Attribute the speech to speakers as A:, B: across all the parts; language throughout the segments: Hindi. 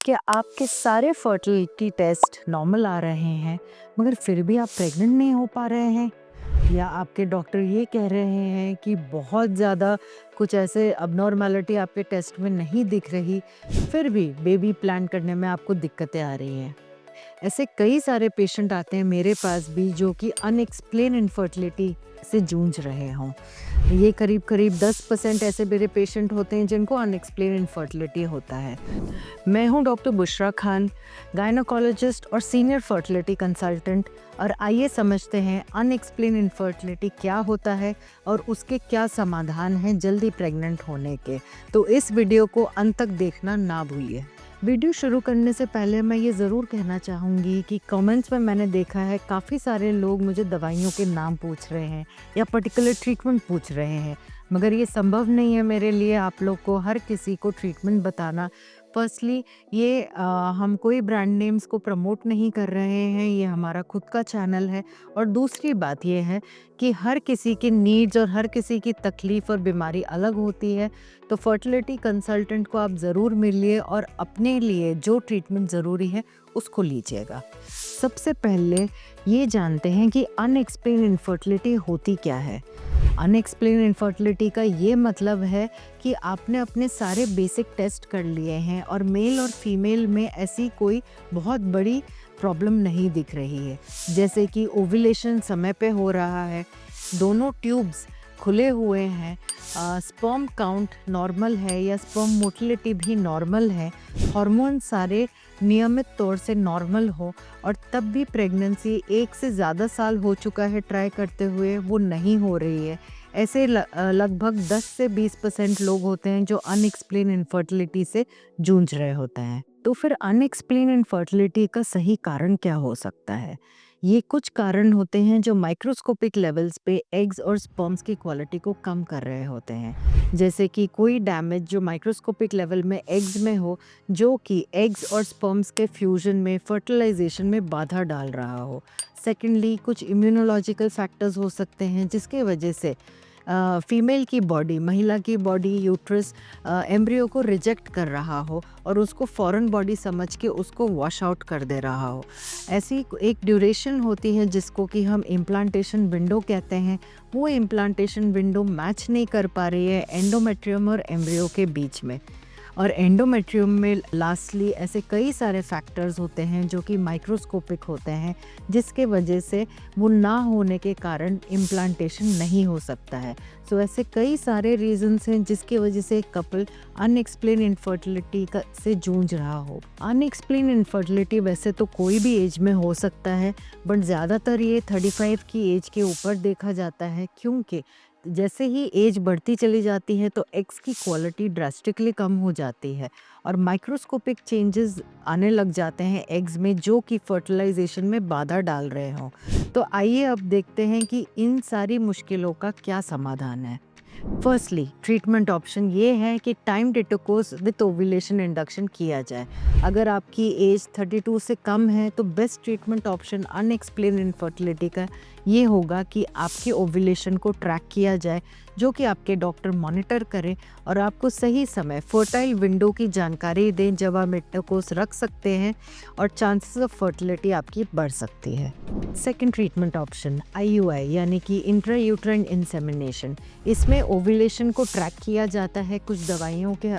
A: क्या आपके सारे फर्टिलिटी टेस्ट नॉर्मल आ रहे हैं मगर फिर भी आप प्रेग्नेंट नहीं हो पा रहे हैं? या आपके डॉक्टर ये कह रहे हैं कि बहुत ज़्यादा कुछ ऐसे अबनॉर्मैलिटी आपके टेस्ट में नहीं दिख रही, फिर भी बेबी प्लान करने में आपको दिक्कतें आ रही हैं? ऐसे कई सारे पेशेंट आते हैं मेरे पास भी जो कि अनएक्सप्लेन इनफर्टिलिटी से जूझ रहे हों। ये करीब-करीब 10% ऐसे मेरे पेशेंट होते हैं जिनको अनएक्सप्लेन इनफर्टिलिटी होता है। मैं हूँ डॉक्टर बुशरा खान, गायनोकोलॉजिस्ट और सीनियर फर्टिलिटी कंसल्टेंट, और आइए समझते हैं अनएक्सप्लेन इनफर्टिलिटी क्या होता है और उसके क्या समाधान हैं जल्दी प्रेग्नेंट होने के। तो इस वीडियो को अंत तक देखना ना भूलिए। वीडियो शुरू करने से पहले मैं ये ज़रूर कहना चाहूँगी कि कमेंट्स में मैंने देखा है काफ़ी सारे लोग मुझे दवाइयों के नाम पूछ रहे हैं या पर्टिकुलर ट्रीटमेंट पूछ रहे हैं, मगर ये संभव नहीं है मेरे लिए आप लोग को हर किसी को ट्रीटमेंट बताना। फर्स्टली ये हम कोई ब्रांड नेम्स को प्रमोट नहीं कर रहे हैं, ये हमारा खुद का चैनल है। और दूसरी बात ये है कि हर किसी की नीड्स और हर किसी की तकलीफ़ और बीमारी अलग होती है, तो फर्टिलिटी कंसल्टेंट को आप ज़रूर मिलिए और अपने लिए जो ट्रीटमेंट ज़रूरी है उसको लीजिएगा। सबसे पहले ये जानते हैं कि अनएक्सप्लेन इनफर्टिलिटी होती क्या है। अनएक्सप्लेन इनफर्टिलिटी का ये मतलब है कि आपने अपने सारे बेसिक टेस्ट कर लिए हैं और मेल और फीमेल में ऐसी कोई बहुत बड़ी प्रॉब्लम नहीं दिख रही है, जैसे कि ओव्यूलेशन समय पे हो रहा है, दोनों ट्यूब्स खुले हुए हैं, स्पर्म काउंट नॉर्मल है या स्पर्म मोटिलिटी भी नॉर्मल है, हार्मोन सारे नियमित तौर से नॉर्मल हो, और तब भी प्रेगनेंसी 1 से ज़्यादा साल हो चुका है ट्राई करते हुए वो नहीं हो रही है। ऐसे लगभग 10 से 20% लोग होते हैं जो अनएक्सप्लेन इनफर्टिलिटी से जूझ रहे होते हैं। तो फिर अनएक्सप्लेन इनफर्टिलिटी का सही कारण क्या हो सकता है? ये कुछ कारण होते हैं जो माइक्रोस्कोपिक लेवल्स पे एग्स और स्पर्म्स की क्वालिटी को कम कर रहे होते हैं, जैसे कि कोई डैमेज जो माइक्रोस्कोपिक लेवल में एग्स में हो, जो कि एग्स और स्पर्म्स के फ्यूजन में, फर्टिलाइजेशन में बाधा डाल रहा हो। सेकेंडली, कुछ इम्यूनोलॉजिकल फैक्टर्स हो सकते हैं जिसके वजह से फीमेल की बॉडी, महिला की बॉडी, यूट्रस एम्ब्रियो को रिजेक्ट कर रहा हो और उसको फॉरेन बॉडी समझ के उसको वॉश आउट कर दे रहा हो। ऐसी एक ड्यूरेशन होती है जिसको कि हम इम्प्लांटेशन विंडो कहते हैं, वो इम्प्लांटेशन विंडो मैच नहीं कर पा रही है एंडोमेट्रियम और एम्ब्रियो के बीच में। और एंडोमेट्रियम में लास्टली ऐसे कई सारे फैक्टर्स होते हैं जो कि माइक्रोस्कोपिक होते हैं, जिसके वजह से वो ना होने के कारण इम्प्लांटेशन नहीं हो सकता है। सो ऐसे कई सारे रीजंस हैं जिसकी वजह से एक कपल अनएक्सप्लेन इनफर्टिलिटी का से जूझ रहा हो। अनएक्सप्लेन इनफर्टिलिटी वैसे तो कोई भी एज में हो सकता है, बट ज़्यादातर ये 35 की एज के ऊपर देखा जाता है, क्योंकि जैसे ही एज बढ़ती चली जाती है तो एग्स की क्वालिटी ड्रास्टिकली कम हो जाती है और माइक्रोस्कोपिक चेंजेस आने लग जाते हैं एग्स में, जो कि फर्टिलाइजेशन में बाधा डाल रहे हों। तो आइए अब देखते हैं कि इन सारी मुश्किलों का क्या समाधान है। फर्स्टली, ट्रीटमेंट ऑप्शन ये है कि time intercourse with ovulation induction किया जाए। अगर आपकी एज 32 से कम है तो best treatment option unexplained infertility का ये होगा कि आपके ओव्यूलेशन को ट्रैक किया जाए, जो कि आपके डॉक्टर मॉनिटर करें और आपको सही समय फर्टाइल विंडो की जानकारी दें जब आप इंटरकोर्स रख सकते हैं और चांसेस ऑफ फर्टिलिटी आपकी बढ़ सकती है। सेकेंड ट्रीटमेंट ऑप्शन आईयूआई यानी कि इंट्रा यूट्राइन इंसेमिनेशन। इसमें ओव्यूलेशन को ट्रैक किया जाता है, कुछ दवाइयों के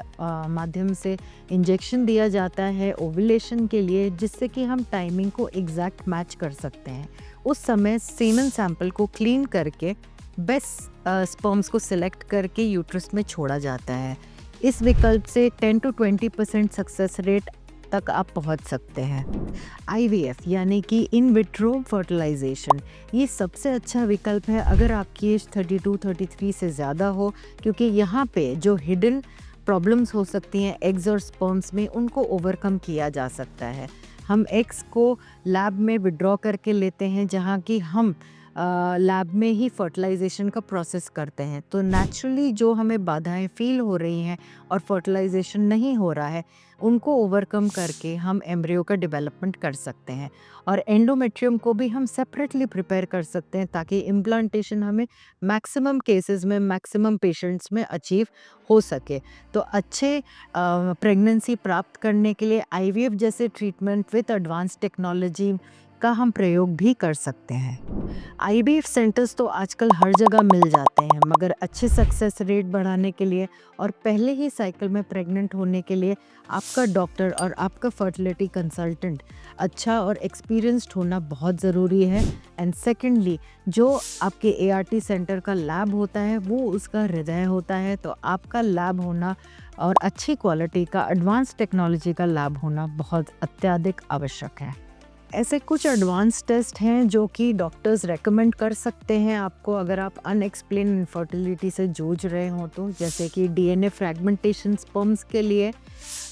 A: माध्यम से इंजेक्शन दिया जाता है ओव्यूलेशन के लिए, जिससे कि हम टाइमिंग को एग्जैक्ट मैच कर सकते हैं। उस समय सीमेन सैंपल को क्लीन करके बेस्ट स्पर्म्स को सिलेक्ट करके यूट्रस में छोड़ा जाता है। इस विकल्प से 10 to 20% सक्सेस रेट तक आप पहुंच सकते हैं। आईवीएफ यानी कि इन विट्रो फर्टिलाइजेशन, ये सबसे अच्छा विकल्प है अगर आपकी एज 32-33 से ज़्यादा हो, क्योंकि यहाँ पे जो हिडन प्रॉब्लम्स हो सकती हैं एग्स और स्पर्म्स में, उनको ओवरकम किया जा सकता है। हम एग्स को लैब में विड्रॉ करके लेते हैं, जहाँ कि हम लैब में ही फर्टिलाइजेशन का प्रोसेस करते हैं, तो नेचुरली जो हमें बाधाएं फील हो रही हैं और फर्टिलाइजेशन नहीं हो रहा है, उनको ओवरकम करके हम एम्ब्रियो का डेवलपमेंट कर सकते हैं। और एंडोमेट्रियम को भी हम सेपरेटली प्रिपेयर कर सकते हैं ताकि इम्प्लांटेशन हमें मैक्सिमम केसेस में, मैक्सिमम पेशेंट्स में अचीव हो सके। तो अच्छे प्रेगनेंसी प्राप्त करने के लिए आईवीएफ जैसे ट्रीटमेंट विद एडवांस टेक्नोलॉजी का हम प्रयोग भी कर सकते हैं। आईवीएफ सेंटर्स तो आजकल हर जगह मिल जाते हैं, मगर अच्छे सक्सेस रेट बढ़ाने के लिए और पहले ही साइकिल में प्रेग्नेंट होने के लिए आपका डॉक्टर और आपका फर्टिलिटी कंसल्टेंट अच्छा और एक्सपीरियंस्ड होना बहुत ज़रूरी है। एंड सेकेंडली, जो आपके एआरटी सेंटर का लैब होता है वो उसका हृदय होता है, तो आपका लैब होना और अच्छी क्वालिटी का एडवांस टेक्नोलॉजी का लैब होना बहुत अत्यधिक आवश्यक है। ऐसे कुछ एडवांस टेस्ट हैं जो कि डॉक्टर्स रेकमेंड कर सकते हैं आपको अगर आप अनएक्सप्लेन इनफर्टिलिटी से जूझ रहे हो, तो जैसे कि डीएनए फ्रैगमेंटेशन स्पर्म्स के लिए,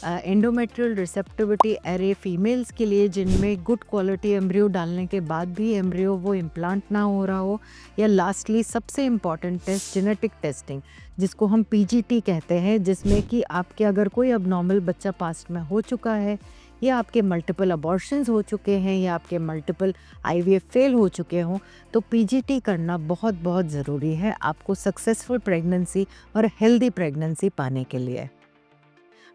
A: एंडोमेट्रियल रिसेप्टिविटी एरे फीमेल्स के लिए जिनमें गुड क्वालिटी एम्ब्रियो डालने के बाद भी एम्ब्रियो वो इम्प्लांट ना हो रहा हो, या लास्टली सबसे इम्पॉर्टेंट टेस्ट जेनेटिक टेस्टिंग जिसको हम पीजीटी कहते हैं, जिसमें कि आपके अगर कोई अबनॉर्मल बच्चा पास्ट में हो चुका है, या आपके मल्टीपल अबॉर्शंस हो चुके हैं, या आपके मल्टीपल आईवीएफ फेल हो चुके हों, तो पीजीटी करना बहुत बहुत ज़रूरी है आपको सक्सेसफुल प्रेगनेंसी और हेल्दी प्रेगनेंसी पाने के लिए।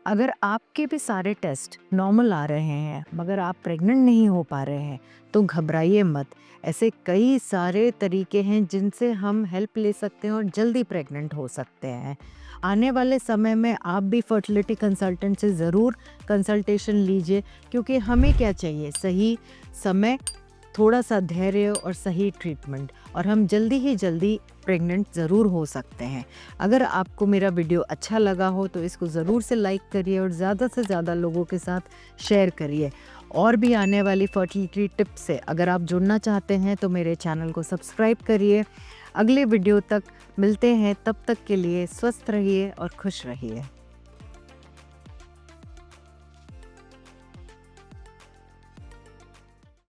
A: अगर आपके भी सारे टेस्ट नॉर्मल आ रहे हैं मगर आप प्रेग्नेंट नहीं हो पा रहे हैं, तो घबराइए मत। ऐसे कई सारे तरीके हैं जिनसे हम हेल्प ले सकते हैं और जल्दी प्रेग्नेंट हो सकते हैं। आने वाले समय में आप भी फर्टिलिटी कंसल्टेंट से ज़रूर कंसल्टेशन लीजिए, क्योंकि हमें क्या चाहिए, सही समय, थोड़ा सा धैर्य और सही ट्रीटमेंट, और हम जल्दी ही जल्दी प्रेग्नेंट ज़रूर हो सकते हैं। अगर आपको मेरा वीडियो अच्छा लगा हो तो इसको ज़रूर से लाइक करिए और ज़्यादा से ज़्यादा लोगों के साथ शेयर करिए। और भी आने वाली फर्टिलिटी टिप्स से अगर आप जुड़ना चाहते हैं तो मेरे चैनल को सब्सक्राइब करिए। अगले वीडियो तक मिलते हैं, तब तक के लिए स्वस्थ रहिए और खुश रहिए।